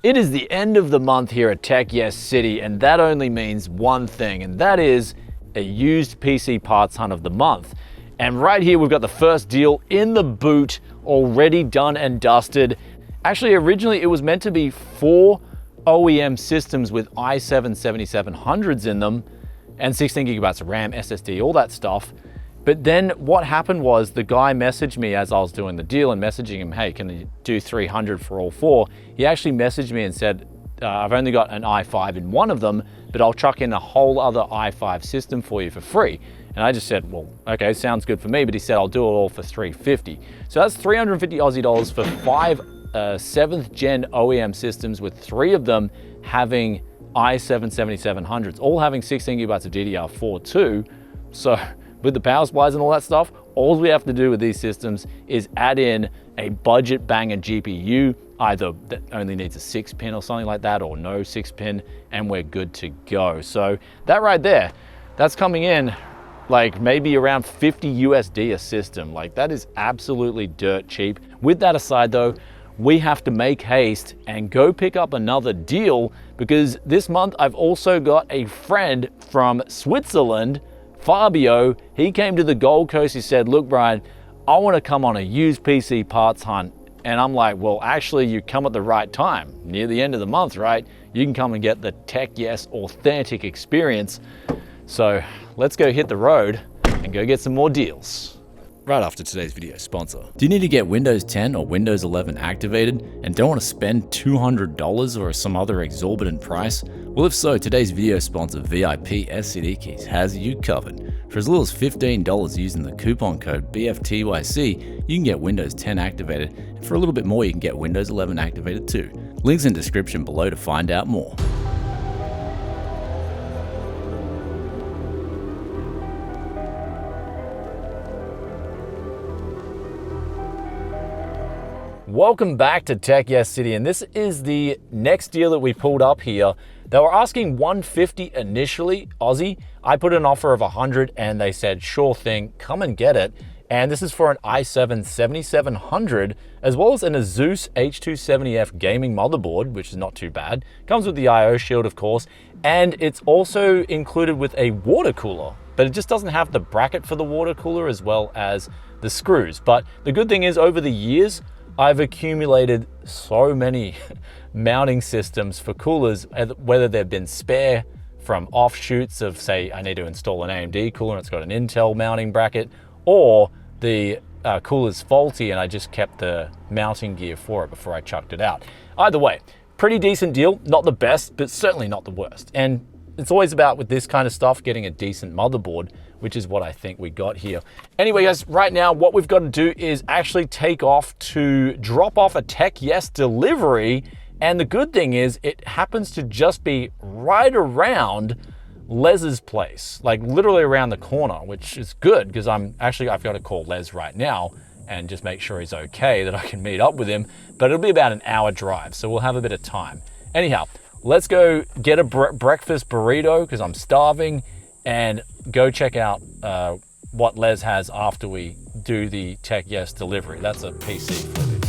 It is the end of the month here at Tech Yes City, and that only means one thing, and that is a used PC parts hunt of the month. And right here, we've got the first deal in the boot, already done and dusted. Actually, originally it was meant to be 4 OEM systems with i7-7700s in them, and 16 gigabytes of RAM, SSD, all that stuff. But then what happened was the guy messaged me as I was doing the deal and messaging him, hey, can you do 300 for all 4? He actually messaged me and said, I've only got an i5 in one of them, but I'll chuck in a whole other i5 system for you for free. And I just said, well, okay, sounds good for me. But he said, I'll do it all for 350. So that's 350 Aussie dollars for 5 7th gen OEM systems, with 3 of them having i7-7700s, all having 16 gigabytes of DDR4 too. So with the power supplies and all that stuff, all we have to do with these systems is add in a budget banger GPU, either that only needs a 6-pin or something like that, or no 6-pin, and we're good to go. So that right there, that's coming in like maybe around 50 USD a system. Like, that is absolutely dirt cheap. With that aside though, we have to make haste and go pick up another deal, because this month I've also got a friend from Switzerland, Fabio. He came to the Gold Coast. He said, look, Brian, I want to come on a used PC parts hunt. And I'm like, well, actually, you come at the right time. Near the end of the month, right? You can come and get the Tech Yes authentic experience. So let's go hit the road and go get some more deals. Right after today's video sponsor. Do you need to get Windows 10 or Windows 11 activated and don't want to spend $200 or some other exorbitant price? Well, if so, today's video sponsor, VIP SCD Keys, has you covered. For as little as $15 using the coupon code BFTYC, you can get Windows 10 activated, and for a little bit more, you can get Windows 11 activated too. Links in the description below to find out more. Welcome back to Tech Yes City, and this is the next deal that we pulled up here. They were asking 150 initially, Aussie. I put an offer of 100 and they said, sure thing, come and get it. And this is for an i7-7700, as well as an Asus H270F gaming motherboard, which is not too bad. Comes with the IO shield, of course, and it's also included with a water cooler, but it just doesn't have the bracket for the water cooler as well as the screws. But the good thing is, over the years, I've accumulated so many mounting systems for coolers, whether they've been spare from offshoots of, say, I need to install an AMD cooler and it's got an Intel mounting bracket, or the cooler's faulty and I just kept the mounting gear for it before I chucked it out. Either way, pretty decent deal. Not the best, but certainly not the worst. And it's always about, with this kind of stuff, getting a decent motherboard, which is what I think we got here. Anyway, guys, right now what we've got to do is actually take off to drop off a Tech Yes delivery. And the good thing is, it happens to just be right around Les's place, like literally around the corner, which is good, because I've got to call Les right now and just make sure he's okay, that I can meet up with him. But it'll be about an hour drive, so we'll have a bit of time. Anyhow, let's go get a breakfast burrito, because I'm starving, and go check out what Les has after we do the Tech Yes delivery. That's a PC for the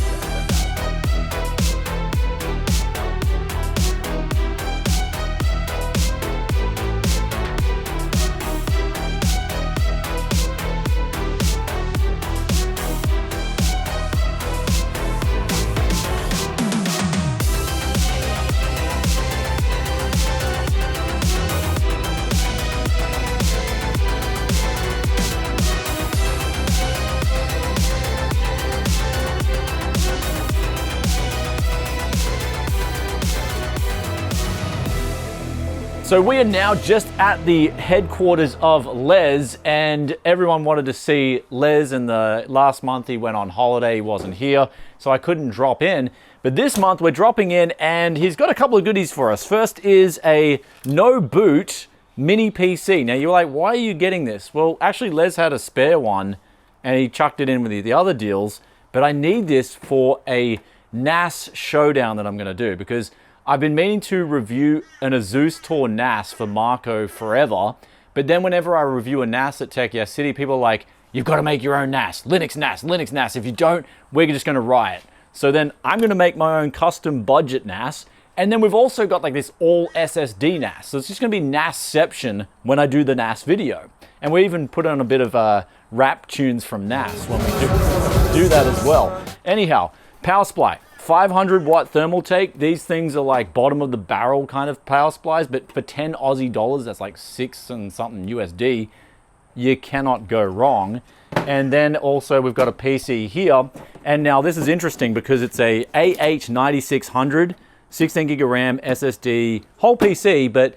So we are now just at the headquarters of Les, and everyone wanted to see Les. In the last month he went on holiday, he wasn't here, so I couldn't drop in. But this month we're dropping in and he's got a couple of goodies for us. First is a no boot mini PC. Now you're like, why are you getting this? Well, actually Les had a spare one and he chucked it in with the other deals, but I need this for a NAS showdown that I'm gonna do, because I've been meaning to review an Asus Tor NAS for Marco forever, but then whenever I review a NAS at Tech Yes City, people are like, you've got to make your own NAS, Linux NAS, Linux NAS. If you don't, we're just going to riot. So then I'm going to make my own custom budget NAS, And then we've also got like this all SSD NAS. So it's just gonna be NASception when I do the NAS video. And we even put on a bit of rap tunes from NAS when we do that as well. Anyhow, power supply, 500 watt thermal take. These things are like bottom of the barrel kind of power supplies, but for 10 Aussie dollars, that's like 6 and something USD, you cannot go wrong. And then also we've got a PC here. And now this is interesting because it's a AH9600, 16 gig of RAM, SSD, whole PC, but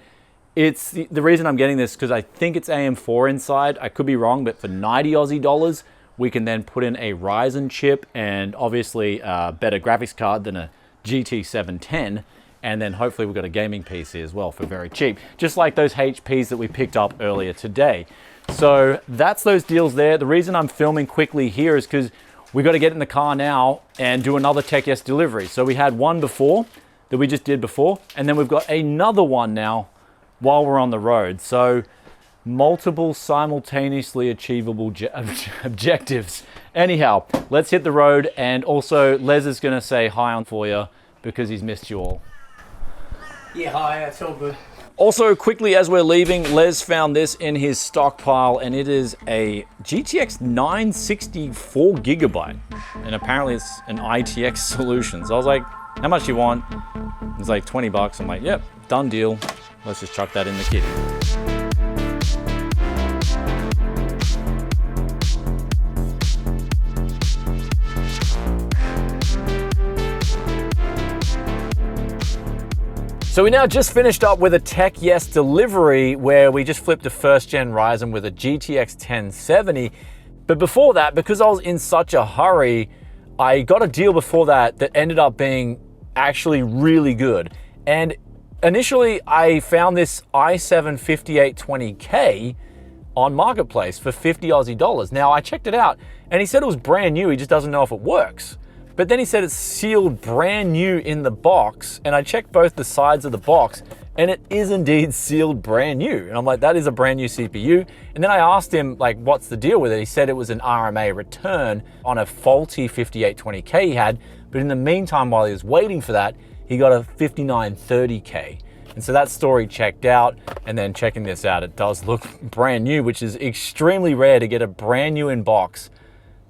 it's the reason I'm getting this because I think it's AM4 inside. I could be wrong, but for 90 Aussie dollars, we can then put in a Ryzen chip and obviously a better graphics card than a GT 710. And then hopefully we've got a gaming PC as well for very cheap, just like those HPs that we picked up earlier today. So that's those deals there. The reason I'm filming quickly here is because we got to get in the car now and do another Tech Yes delivery. So we had one before that we just did before, and then we've got another one now while we're on the road. So multiple simultaneously achievable objectives. Anyhow, let's hit the road, and also Les is gonna say hi on for you because he's missed you all. Yeah, hi, it's all good. Also, quickly as we're leaving, Les found this in his stockpile, and it is a GTX 960 4GB, and apparently it's an ITX solution. So I was like, how much do you want? It's like 20 bucks. I'm like, yep, done deal. Let's just chuck that in the kitty. So we now just finished up with a Tech Yes delivery where we just flipped a first gen Ryzen with a GTX 1070. But before that, because I was in such a hurry, I got a deal before that that ended up being actually really good. And initially I found this i7 5820K on Marketplace for 50 Aussie dollars. Now I checked it out and he said it was brand new, he just doesn't know if it works. But then he said it's sealed brand new in the box, and I checked both the sides of the box and it is indeed sealed brand new. And I'm like, that is a brand new CPU. And then I asked him like, what's the deal with it? He said it was an RMA return on a faulty 5820K he had. But in the meantime, while he was waiting for that, he got a 5930K. And so that story checked out, and then checking this out, it does look brand new, which is extremely rare to get a brand new in box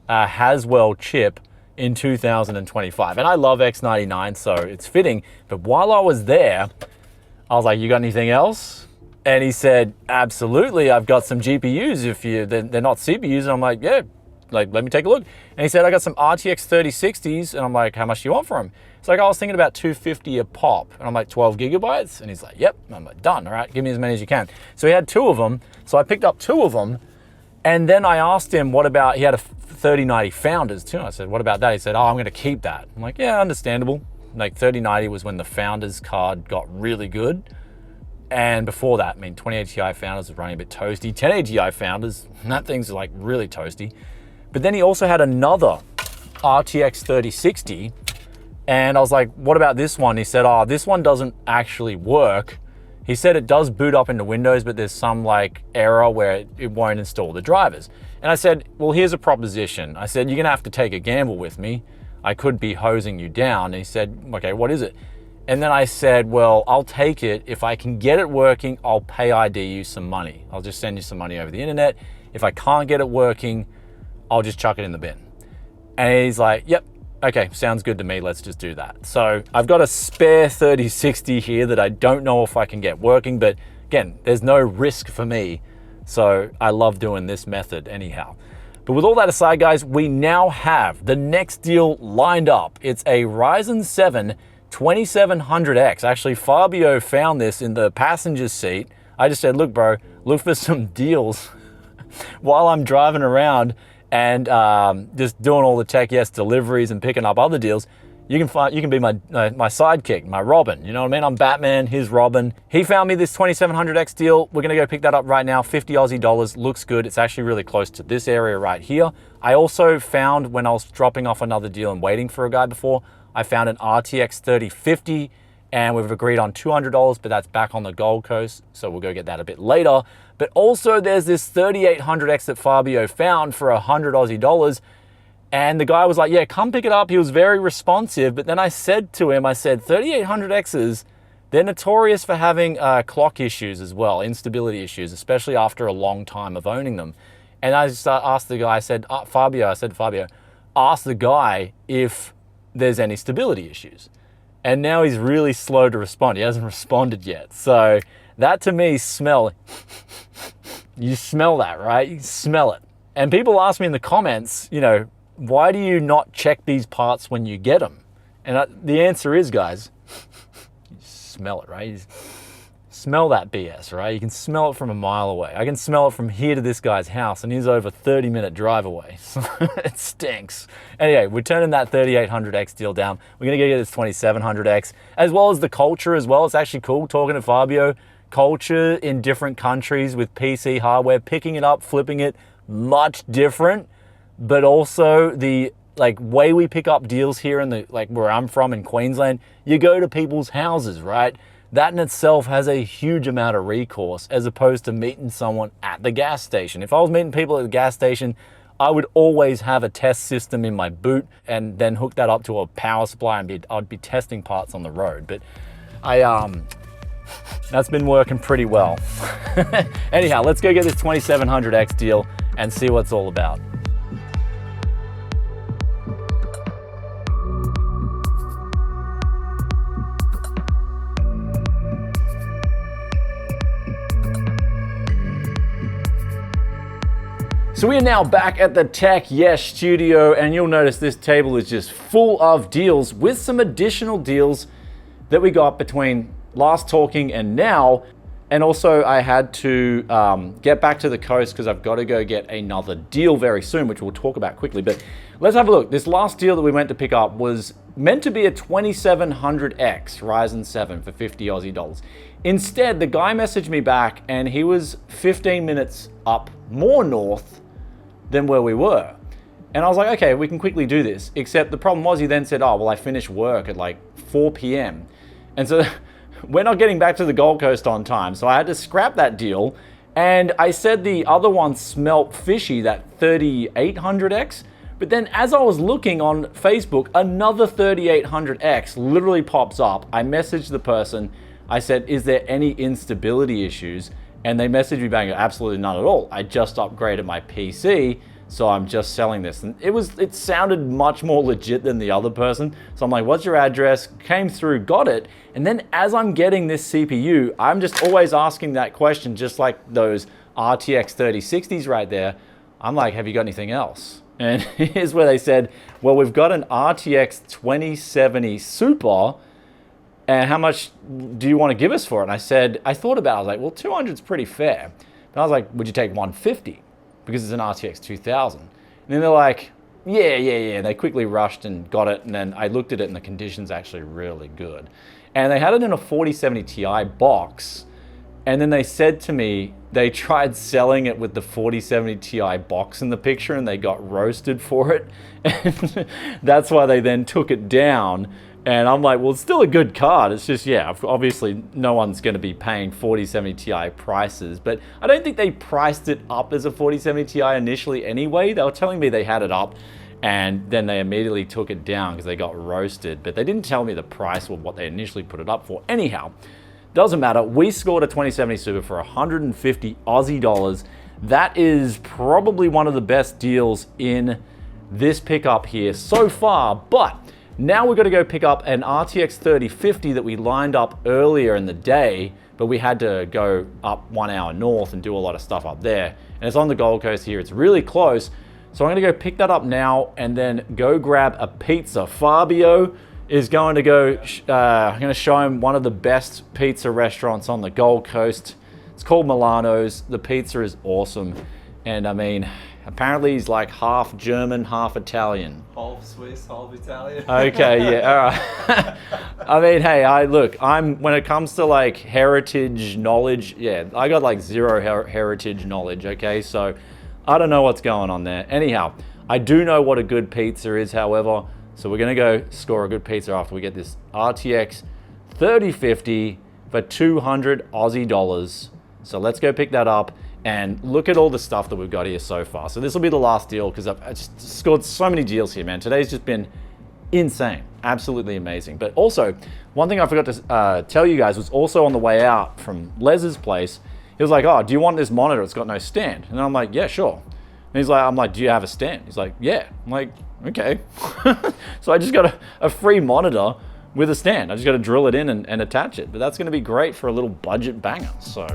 Haswell chip in 2025. And I love X99, so it's fitting. But while I was there, I was like, you got anything else? And he said, absolutely, I've got some GPUs if they're not CPUs. And I'm like, yeah, like, let me take a look. And he said, I got some RTX 3060s. And I'm like, how much do you want for them? It's like, I was thinking about $250 a pop. And I'm like, 12 gigabytes? And he's like, yep. And I'm like, done, all right, give me as many as you can. So he had 2 of them. So I picked up 2 of them. And then I asked him, what about, he had a 3090 Founders too. I said, what about that? He said, oh, I'm gonna keep that. I'm like, yeah, understandable. Like 3090 was when the Founders card got really good. And before that, I mean, 2080 Ti Founders was running a bit toasty. 1080 Ti Founders, that thing's like really toasty. But then he also had another RTX 3060. And I was like, what about this one? He said, oh, this one doesn't actually work. He said it does boot up into Windows, but there's some like error where it won't install the drivers. And I said, well, here's a proposition. I said, you're gonna have to take a gamble with me. I could be hosing you down. And he said, okay, what is it? And then I said, well, I'll take it. If I can get it working, I'll pay ID you some money. I'll just send you some money over the internet. If I can't get it working, I'll just chuck it in the bin. And he's like, yep, okay, sounds good to me. Let's just do that. So I've got a spare 3060 here that I don't know if I can get working, but again, there's no risk for me. So I love doing this method anyhow. But with all that aside, guys, we now have the next deal lined up. It's a Ryzen 7 2700X. Actually, Fabio found this in the passenger seat. I just said, look, bro, look for some deals while I'm driving around and just doing all the Tech Yes deliveries and picking up other deals. You can be my sidekick, my Robin. You know what I mean? I'm Batman, he's Robin. He found me this 2700X deal. We're gonna go pick that up right now. 50 Aussie dollars, looks good. It's actually really close to this area right here. I also found when I was dropping off another deal and waiting for a guy before, I found an RTX 3050 and we've agreed on $200, but that's back on the Gold Coast. So we'll go get that a bit later. But also there's this 3800X that Fabio found for 100 Aussie dollars. And the guy was like, yeah, come pick it up. He was very responsive. But then I said to him, I said, 3800Xs, they're notorious for having clock issues as well, instability issues, especially after a long time of owning them. And I just asked the guy, I said, Fabio, ask the guy if there's any stability issues. And now he's really slow to respond. He hasn't responded yet. So that to me, you smell that, right? You smell it. And people ask me in the comments, you know, why do you not check these parts when you get them? And the answer is, guys, you smell it, right? You smell that BS, right? You can smell it from a mile away. I can smell it from here to this guy's house, and he's over 30-minute drive away. So it stinks. Anyway, we're turning that 3800X deal down. We're gonna go get this 2700X, as well as the culture as well. It's actually cool talking to Fabio. Culture in different countries with PC hardware, picking it up, flipping it, much different. But also the way we pick up deals here in where I'm from in Queensland, you go to people's houses, right? That in itself has a huge amount of recourse as opposed to meeting someone at the gas station. If I was meeting people at the gas station, I would always have a test system in my boot and then hook that up to a power supply and I'd be testing parts on the road. But that's been working pretty well. Anyhow, let's go get this 2700X deal and see what it's all about. So we are now back at the Tech Yes studio, and you'll notice this table is just full of deals with some additional deals that we got between last talking and now. And also I had to get back to the coast because I've got to go get another deal very soon, which we'll talk about quickly. But let's have a look. This last deal that we went to pick up was meant to be a 2700X Ryzen 7 for 50 Aussie dollars. Instead, the guy messaged me back and he was 15 minutes up more north than where we were. And I was like, okay, we can quickly do this. Except the problem was he then said, oh, well, I finished work at like 4 p.m. And so we're not getting back to the Gold Coast on time. So I had to scrap that deal. And I said the other one smelt fishy, that 3800X. But then as I was looking on Facebook, another 3800X literally pops up. I messaged the person. I said, is there any instability issues? And they messaged me back, absolutely none at all. I just upgraded my PC, so I'm just selling this. And it sounded much more legit than the other person. So I'm like, what's your address? Came through, got it. And then as I'm getting this CPU, I'm just always asking that question, just like those RTX 3060s right there. I'm like, have you got anything else? And here's where they said, well, we've got an RTX 2070 Super, and how much do you want to give us for it? And I said, I thought about it, I was like, well, 200 is pretty fair. But I was like, would you take 150? Because it's an RTX 2000. And then they're like, yeah. They quickly rushed and got it. And then I looked at it and the condition's actually really good. And they had it in a 4070 Ti box. And then they said to me, they tried selling it with the 4070 Ti box in the picture and they got roasted for it. And that's why they then took it down. And I'm like, well, it's still a good card. It's just, yeah, obviously no one's going to be paying 4070 Ti prices. But I don't think they priced it up as a 4070 Ti initially anyway. They were telling me they had it up and then they immediately took it down because they got roasted. But they didn't tell me the price or what they initially put it up for. Anyhow, doesn't matter. We scored a 2070 Super for 150 Aussie dollars. That is probably one of the best deals in this pickup here so far. But now we're going to go pick up an RTX 3050 that we lined up earlier in the day, but we had to go up 1 hour north and do a lot of stuff up there. And it's on the Gold Coast here. It's really close. So I'm going to go pick that up now and then go grab a pizza. Fabio is going to go, I'm going to show him one of the best pizza restaurants on the Gold Coast. It's called Milano's. The pizza is awesome. And I mean, apparently he's like half German, half Italian. Half Swiss, half Italian. Okay, yeah, all right. I mean, hey, when it comes to like heritage knowledge, yeah, I got like zero heritage knowledge, okay? So I don't know what's going on there. Anyhow, I do know what a good pizza is, however, so we're gonna go score a good pizza after we get this RTX 3050 for 200 Aussie dollars. So let's go pick that up. And look at all the stuff that we've got here so far. So this will be the last deal because I just scored so many deals here, man. Today's just been insane, absolutely amazing. But also, one thing I forgot to tell you guys was also on the way out from Les's place. He was like, oh, do you want this monitor? It's got no stand. And I'm like, yeah, sure. And he's like, I'm like, do you have a stand? He's like, yeah. I'm like, okay. So I just got a free monitor with a stand. I just got to drill it in and attach it. But that's going to be great for a little budget banger. So.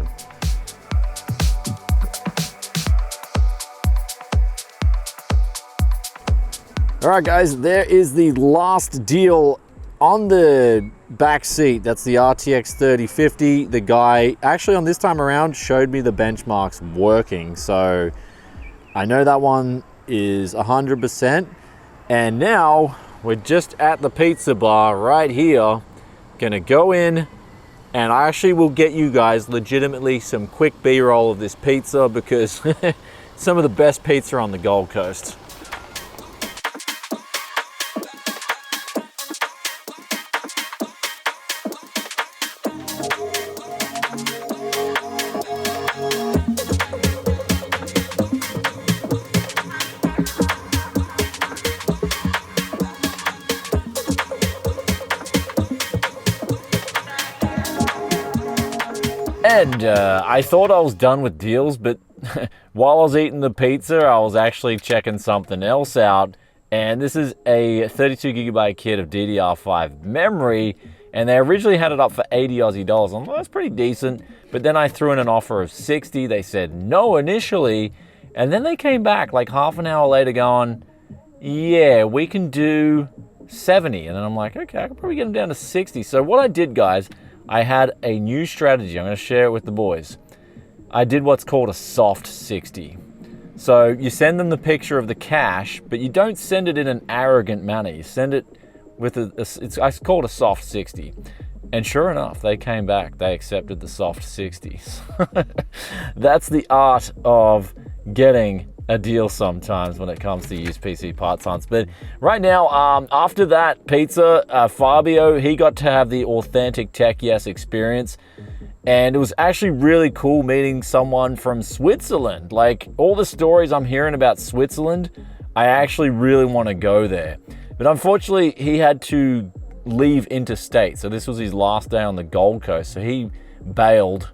All right, guys, there is the last deal on the back seat. That's the RTX 3050. The guy actually on this time around showed me the benchmarks working. So I know that one is 100%. And now we're just at the pizza bar right here. Gonna go in and I actually will get you guys legitimately some quick B-roll of this pizza because some of the best pizza on the Gold Coast. And I thought I was done with deals, but while I was eating the pizza, I was actually checking something else out. And this is a 32 gigabyte kit of DDR5 memory, and they originally had it up for 80 Aussie dollars. I'm like, that's pretty decent. But then I threw in an offer of 60. They said no initially, and then they came back like half an hour later going, yeah, we can do 70. And then I'm like, okay, I can probably get them down to 60. So what I did, guys, I had a new strategy. I'm going to share it with the boys. I did what's called a soft 60. So you send them the picture of the cash, but you don't send it in an arrogant manner. You send it with it's called a soft 60. And sure enough, they came back. They accepted the soft 60s. That's the art of getting a deal sometimes when it comes to used PC parts hunts. But right now, after that pizza, Fabio, he got to have the authentic Tech Yes experience. And it was actually really cool meeting someone from Switzerland. Like, all the stories I'm hearing about Switzerland, I actually really want to go there. But unfortunately, he had to leave interstate. So this was his last day on the Gold Coast. So he bailed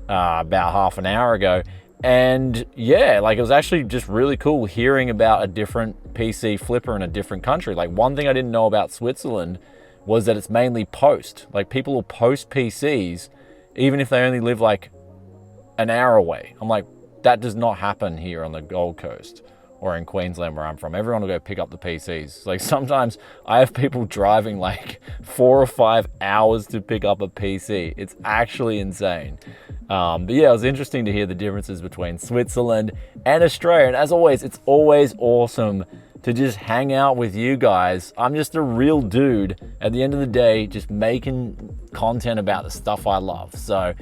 about half an hour ago. And yeah, like, it was actually just really cool hearing about a different PC flipper in a different country. Like, one thing I didn't know about Switzerland was that it's mainly post. Like, people will post PCs even if they only live like an hour away. I'm like, that does not happen here on the Gold Coast or in Queensland where I'm from. Everyone will go pick up the PCs. Like, sometimes I have people driving like 4 or 5 hours to pick up a PC. It's actually insane. But yeah, it was interesting to hear the differences between Switzerland and Australia. And as always, it's always awesome to just hang out with you guys. I'm just a real dude at the end of the day, just making content about the stuff I love. So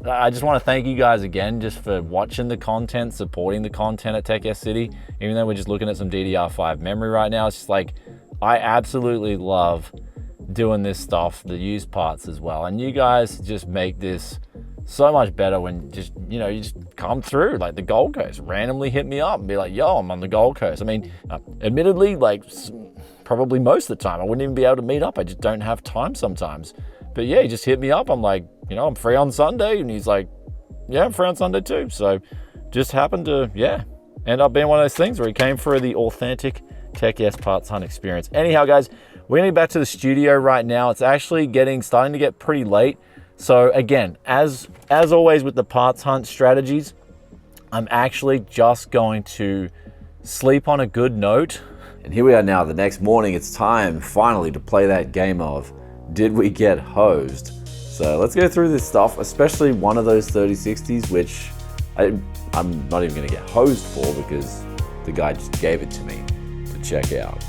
I just want to thank you guys again just for watching the content, supporting the content at Tech Yes City. Even though we're just looking at some DDR5 memory right now, it's just like, I absolutely love doing this stuff, the used parts as well. And you guys just make this so much better when just, you know, you just come through like the Gold Coast, randomly hit me up and be like, yo, I'm on the Gold Coast. I mean, admittedly, like probably most of the time I wouldn't even be able to meet up. I just don't have time sometimes. But yeah, he just hit me up. I'm like, you know, I'm free on Sunday. And he's like, yeah, I'm free on Sunday too. So just happened to, yeah, end up being one of those things where he came for the authentic Tech Yes parts hunt experience. Anyhow, guys, we're gonna get back to the studio right now. It's actually starting to get pretty late. So again, as always with the parts hunt strategies, I'm actually just going to sleep on a good note. And here we are now, the next morning. It's time finally to play that game of, did we get hosed? So let's go through this stuff, especially one of those 3060s, which I'm not even gonna get hosed for because the guy just gave it to me to check out.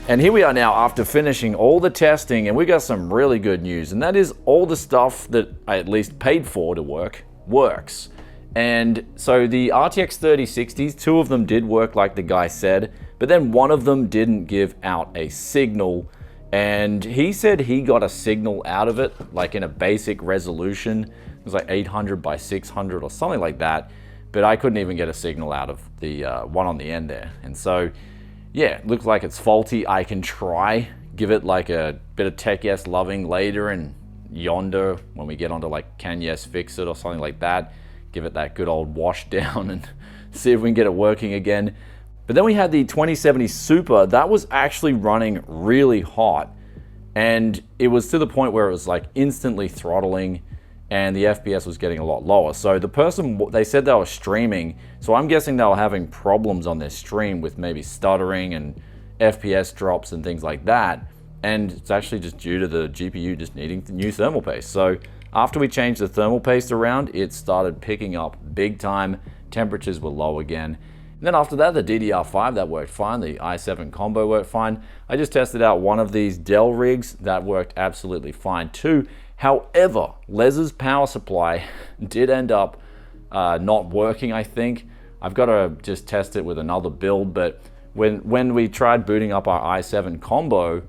And here we are now after finishing all the testing, and we got some really good news, and that is all the stuff that I at least paid for to work works. And so the RTX 3060s, 2 of them did work like the guy said, but then one of them didn't give out a signal, and he said he got a signal out of it, like in a basic resolution. It was like 800 by 600 or something like that, but I couldn't even get a signal out of the one on the end there. And so yeah, it looks like it's faulty. I can try, give it like a bit of tech yes loving later and yonder when we get onto like can yes fix it or something like that. Give it that good old wash down and see if we can get it working again. But then we had the 2070 Super. That was actually running really hot. And it was to the point where it was like instantly throttling and the FPS was getting a lot lower. So the person, they said they were streaming, so I'm guessing they were having problems on their stream with maybe stuttering and FPS drops and things like that. And it's actually just due to the GPU just needing new thermal paste. So after we changed the thermal paste around, it started picking up big time. Temperatures were low again. And then after that, the DDR5, that worked fine. The i7 combo worked fine. I just tested out one of these Dell rigs. That worked absolutely fine too. However, Les's power supply did end up not working, I think. I've got to just test it with another build, but when we tried booting up our i7 combo,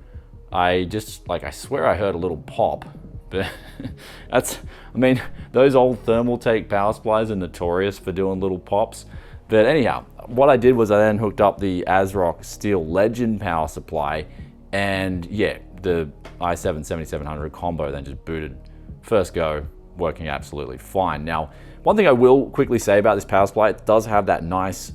I swear I heard a little pop. But I mean, those old Thermaltake power supplies are notorious for doing little pops. But anyhow, what I did was I then hooked up the ASRock Steel Legend power supply, and yeah, the i7 7700 combo then just booted first go, working absolutely fine. Now, one thing I will quickly say about this power supply, it does have that nice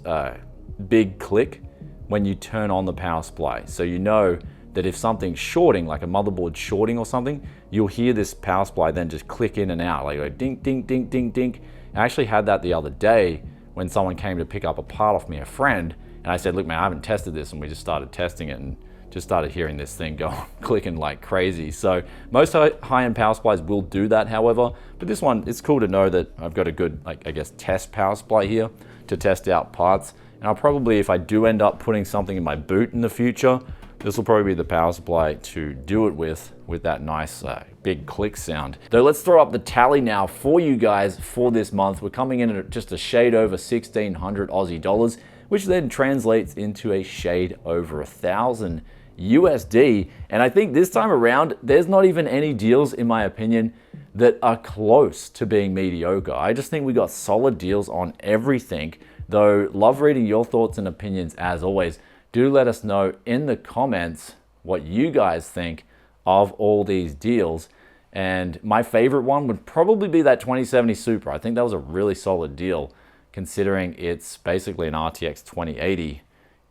big click when you turn on the power supply. So you know that if something's shorting, like a motherboard shorting or something, you'll hear this power supply then just click in and out, like ding, ding, ding, ding, ding. I actually had that the other day when someone came to pick up a part off me, a friend, and I said, look man, I haven't tested this, and we just started testing it and just started hearing this thing go clicking like crazy. So most high-end power supplies will do that, however, but this one, it's cool to know that I've got a good, like, I guess, test power supply here to test out parts. And I'll probably, if I do end up putting something in my boot in the future, this will probably be the power supply to do it with that nice big click sound. Though let's throw up the tally now for you guys for this month. We're coming in at just a shade over 1,600 Aussie dollars, which then translates into a shade over 1,000 USD. And I think this time around, there's not even any deals, in my opinion, that are close to being mediocre. I just think we got solid deals on everything. Though, love reading your thoughts and opinions as always. Do let us know in the comments what you guys think of all these deals. And my favorite one would probably be that 2070 Super. I think that was a really solid deal, considering it's basically an RTX 2080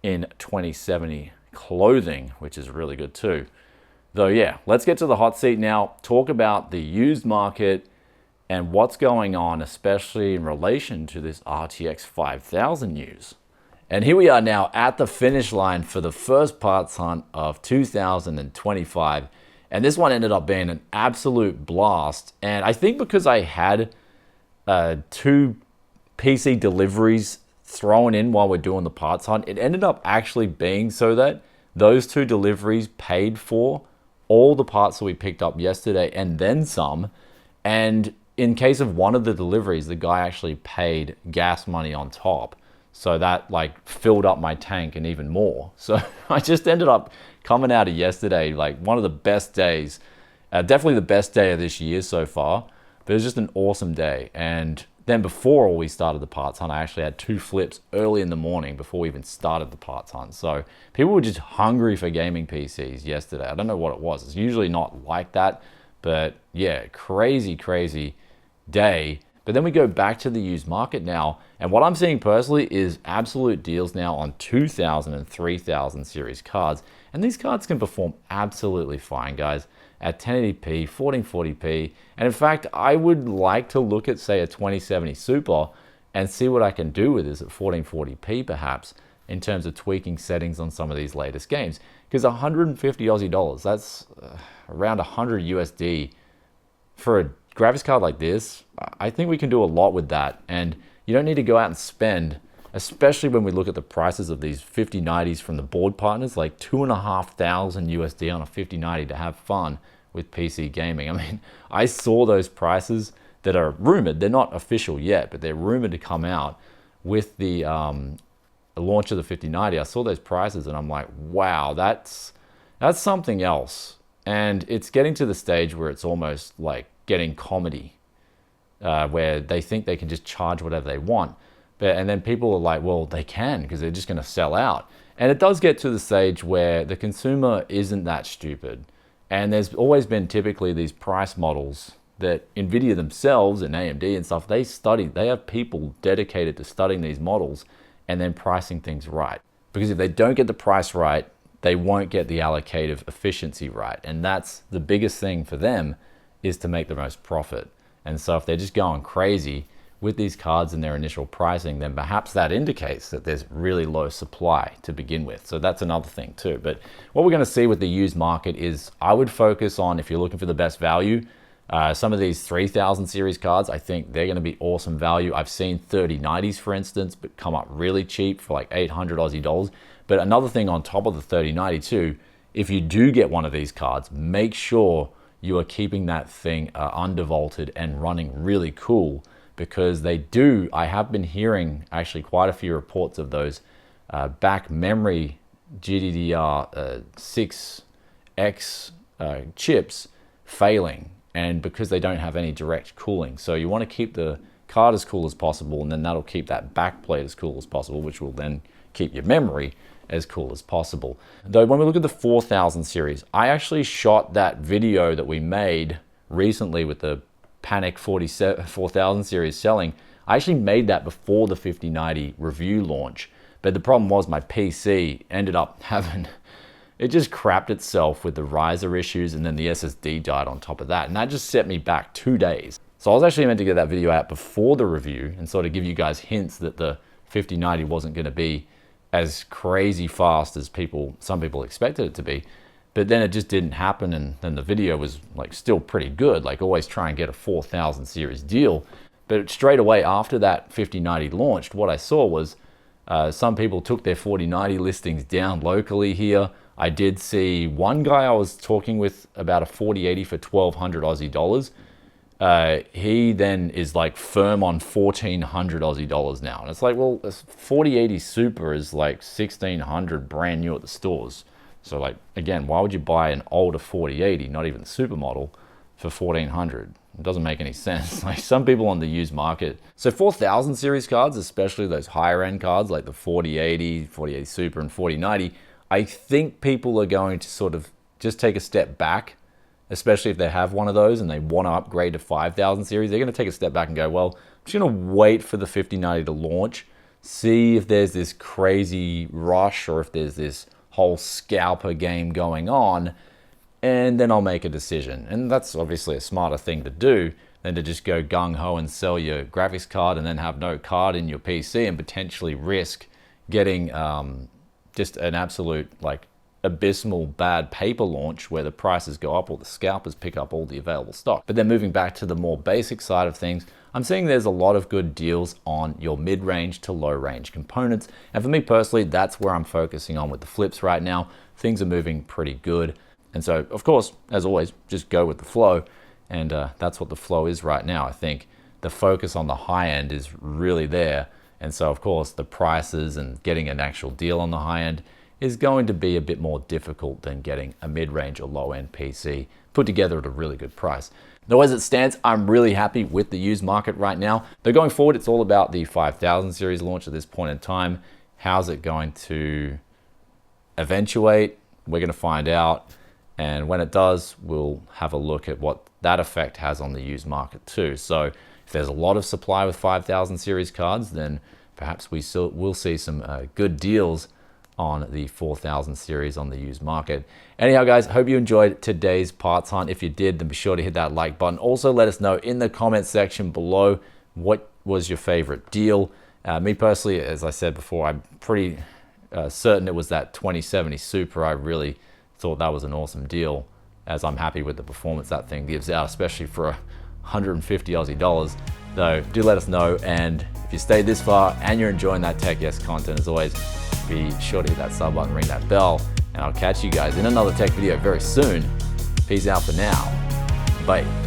in 2070 clothing, which is really good too. Though yeah, let's get to the hot seat now, talk about the used market and what's going on, especially in relation to this RTX 5000 news. And here we are now at the finish line for the first parts hunt of 2025. And this one ended up being an absolute blast. And I think because I had 2 PC deliveries thrown in while we're doing the parts hunt, it ended up actually being so that those 2 deliveries paid for all the parts that we picked up yesterday and then some. And in case of one of the deliveries, the guy actually paid gas money on top. So that like filled up my tank and even more. So I just ended up coming out of yesterday like one of the best days, definitely the best day of this year so far. But it was just an awesome day. And then before we started the parts hunt, I actually had 2 flips early in the morning before we even started the parts hunt. So people were just hungry for gaming PCs yesterday. I don't know what it was. It's usually not like that, but yeah, crazy, crazy day. But then we go back to the used market now, and what I'm seeing personally is absolute deals now on 2000 and 3000 series cards. And these cards can perform absolutely fine, guys, at 1080p, 1440p. And in fact, I would like to look at, say, a 2070 Super and see what I can do with this at 1440p perhaps, in terms of tweaking settings on some of these latest games. Because 150 Aussie dollars, that's around 100 USD for a graphics card like this. I think we can do a lot with that, and you don't need to go out and spend especially when we look at the prices of these 5090s from the board partners, like $2,500 USD on a 5090 to have fun with PC gaming. I mean, I saw those prices that are rumored. They're not official yet, but they're rumored to come out with the launch of the 5090. I saw those prices and I'm like, wow, that's something else. And it's getting to the stage where it's almost like getting comedy, where they think they can just charge whatever they want. And then people are like, well, they can, because they're just going to sell out. And it does get to the stage where the consumer isn't that stupid. And there's always been typically these price models that NVIDIA themselves and AMD and stuff, they have people dedicated to studying these models and then pricing things right. Because if they don't get the price right, they won't get the allocative efficiency right. And that's the biggest thing for them, is to make the most profit. And so if they're just going crazy with these cards and their initial pricing, then perhaps that indicates that there's really low supply to begin with. So that's another thing too. But what we're gonna see with the used market is, I would focus on, if you're looking for the best value, some of these 3000 series cards, I think they're gonna be awesome value. I've seen 3090s, for instance, but come up really cheap for like 800 Aussie dollars. But another thing on top of the 3090 too, if you do get one of these cards, make sure you are keeping that thing undervolted and running really cool, because they do, I have been hearing actually quite a few reports of those back memory GDDR6X chips failing, and because they don't have any direct cooling. So you want to keep the card as cool as possible, and then that'll keep that backplate as cool as possible, which will then keep your memory as cool as possible. Though when we look at the 4000 series, I actually shot that video that we made recently with the Panic 4000 series selling. I actually made that before the 5090 review launch, but the problem was my PC ended up having, it just crapped itself with the riser issues, and then the SSD died on top of that, and that just set me back 2 days. So I was actually meant to get that video out before the review and sort of give you guys hints that the 5090 wasn't going to be as crazy fast as some people expected it to be. But then it just didn't happen, and then the video was like still pretty good. Like, always try and get a 4000 series deal. But straight away after that 5090 launched, what I saw was some people took their 4090 listings down locally here. I did see one guy I was talking with about a 4080 for 1200 Aussie dollars. He then is like firm on 1400 Aussie dollars now. And it's like, well, this 4080 Super is like 1600 brand new at the stores. So like, again, why would you buy an older 4080, not even the super model, for 1400? It doesn't make any sense. Like, some people on the used market. So 4000 series cards, especially those higher end cards like the 4080, 4080 Super and 4090, I think people are going to sort of just take a step back, especially if they have one of those and they want to upgrade to 5000 series. They're going to take a step back and go, well, I'm just going to wait for the 5090 to launch, see if there's this crazy rush or if there's this whole scalper game going on, and then I'll make a decision. And that's obviously a smarter thing to do than to just go gung-ho and sell your graphics card and then have no card in your PC and potentially risk getting just an absolute like abysmal bad paper launch where the prices go up or the scalpers pick up all the available stock. But then moving back to the more basic side of things, I'm seeing there's a lot of good deals on your mid-range to low-range components. And for me personally, that's where I'm focusing on with the flips right now. Things are moving pretty good. And so, of course, as always, just go with the flow. And that's what the flow is right now. I think the focus on the high end is really there. And so, of course, the prices and getting an actual deal on the high end is going to be a bit more difficult than getting a mid-range or low-end PC put together at a really good price. Though as it stands, I'm really happy with the used market right now. Though going forward, it's all about the 5000 series launch at this point in time. How's it going to eventuate? We're going to find out. And when it does, we'll have a look at what that effect has on the used market too. So if there's a lot of supply with 5000 series cards, then perhaps we'll see some good deals on the 4000 series on the used market. Anyhow, guys, hope you enjoyed today's parts hunt. If you did, then be sure to hit that like button. Also, let us know in the comment section below what was your favorite deal. Me personally, as I said before, I'm pretty certain it was that 2070 Super. I really thought that was an awesome deal, as I'm happy with the performance that thing gives out, especially for 150 Aussie dollars. though, do let us know. And if you stayed this far and you're enjoying that Tech Yes content, as always, be sure to hit that sub button, ring that bell, and I'll catch you guys in another tech video very soon. Peace out for now. Bye.